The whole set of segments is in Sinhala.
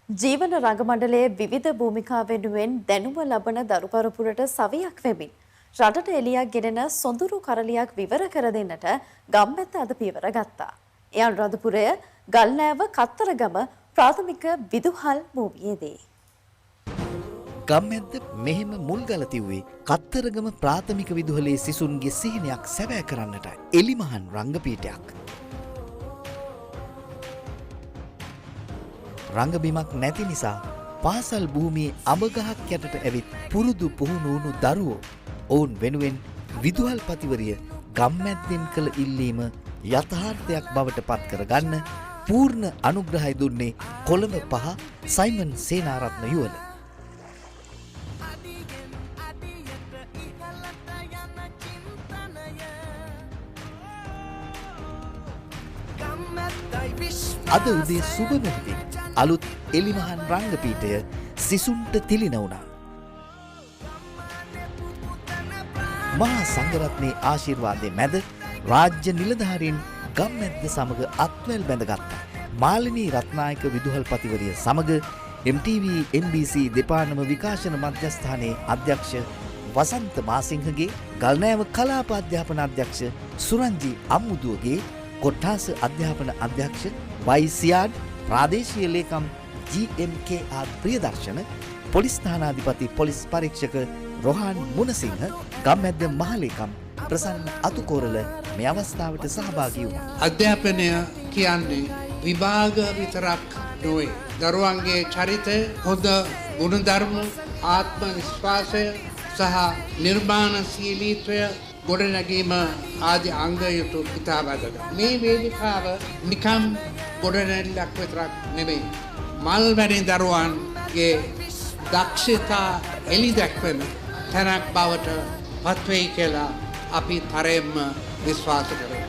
ජීවන රංගමණ්ඩලයේ විවිධ භූමිකා වෙනුවෙන් දැනුම ලබන දරුපරපුරට සවියක් වෙමින් රටට එළියක් ගෙනෙන සොඳුරු කරලියක් විවර කර දෙන්නට ගම්මැද්ද අද පියවර ගත්තා. ඒ අනුරාධපුරය ගල්නෑව කත්තරගම ප්‍රාථමික විදුහල් භූමියේදී. ගම්මැද්ද මෙහෙම මුල්ගල තිව්වේ කත්තරගම ප්‍රාථමික විදුහලේ සිසුන්ගේ සිහිනයක් සැබෑ කරන්නට එලිමහන් රංගපීඨයක්. රංගබිමක් නැති නිසා පාසල් භූමියේ අඹගහක් යටට ඇවිත් පුරුදු පුහුණු වුණු දරුවෝ ඔවුන් වෙනුවෙන් විදුහල්පතිවරිය ගම්මැද්දෙන් කළ ඉල්ලීම යථාර්ථයක් බවට පත් කරගන්න පූර්ණ අනුග්‍රහය දුන්නේ කොළඹ 5 සයිමන් සේනාරත්න යුවල. අද උදේ සුබ මොහොතේ අලුත් එලිමහන් රංගපීඨය සිසුන්ට තිලින වුණා. මහා සංඝරත්නයේ ආශිර්වාදයේ මැද රාජ්‍ය නිලධාරීන් ගම්මැද්ද සමග අත්වැල් බැඳගත්තා. මාලිනී රත්නායක විදුහල්පතිවරිය සමග MTV NBC දෙපානම විකාශන මධ්‍යස්ථානයේ අධ්‍යක්ෂ වසන්ත මාසිංහගේ, ගල්නෑව කලාප අධ්‍යාපන අධ්‍යක්ෂ සුරංජි අම්මුදුවගේ, කොට්ටාස අධ්‍යාපන අධ්‍යක්ෂ වයිසියාඩ්, ප්‍රාදේශීය ලේකම් GMKR Priyadarshana, police ස්ථානාධිපති police පරීක්ෂක Rohan Munasinghe, ගම්මැද්ද මහලේකම් ප්‍රසන්න අතුකෝරල මේ අවස්ථාවට සහභාගී වුණා. අධ්‍යාපනය කියන්නේ විභාග විතරක් නොවේ. දරුවන්ගේ චරිතය, හොඳ ගුණධර්ම, ආත්ම විශ්වාසය සහ නිර්මාණශීලීත්වය ගොඩනැගීම ආදී අංග යුතු ඉතා වැදගත්. මේ වේදිකාව නිකම් ගොඩනැගිල්ලක් විතරක් නෙමෙයි. මල් වැනි දරුවන්ගේ දක්ෂතා එළි දැක්වෙන තැනක් බවට පත්වෙයි කියලා අපි තරයෙන්ම විශ්වාස කරමු.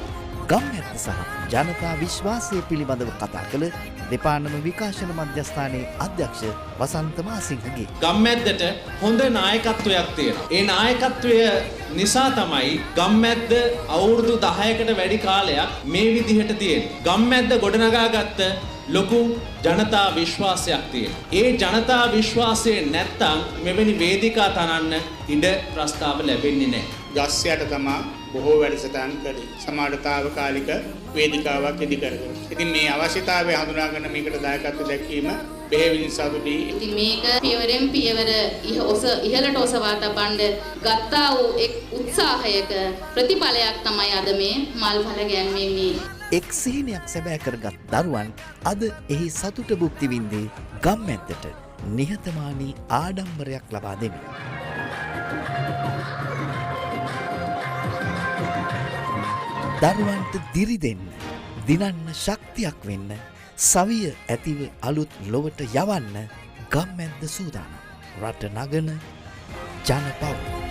ගම්මැද්ද සහ ජනතා විශ්වාසය පිළිබඳව කතා කළ දෙපානම විකාශන මධ්‍යස්ථානයේ අධ්‍යක්ෂ වසන්ත මාසිංහගේ ගම්මැද්දට හොඳ නායකත්වයක් තියෙනවා. ඒ නායකත්වය නිසා තමයි ගම්මැද්ද අවුරුදු 10කට වැඩි කාලයක් මේ විදිහට තියෙන්නේ. ගම්මැද්ද ගොඩනගාගත්ත ලොකු ජනතා විශ්වාසයක් තියෙනවා. ඒ ජනතා විශ්වාසය නැත්තම් මෙවැනි වේදිකා තනන්න ඉඩ ප්‍රස්තාව ලැබෙන්නේ නැහැ. ගස්යට තමා බොහෝ වැඩසටහන් කළේ. සමාජතාවකාලික වේදිකාවක් ඉදි කරගෙන. ඉතින් මේ අවශ්‍යතාවය හඳුනාගෙන මේකට දායකත්ව දැක්වීම බෙහෙවින් සතුටුයි. ඉතින් මේක පියවරෙන් පියවර ඉහළට ඔසවා තබන්න ගත්තා වූ එක් උත්සාහයක ප්‍රතිඵලයක් තමයි අද මේ මල්ඵල ගැන්වීමේ. එක් සිහිනයක් සැබෑ කරගත් දරුවන් අද එහි සතුට භුක්ති විඳේ ගම්මැද්දට නිහතමානී ආඩම්බරයක් ලබා දෙමින්. දරුවන්ට දිරි දෙන්න, දිනන්න ශක්තියක් වෙන්න, සවිය ඇතිව අලුත් ලොවට යවන්න ගම්මැද්ද සූදානම්. රට නගන ජනපව.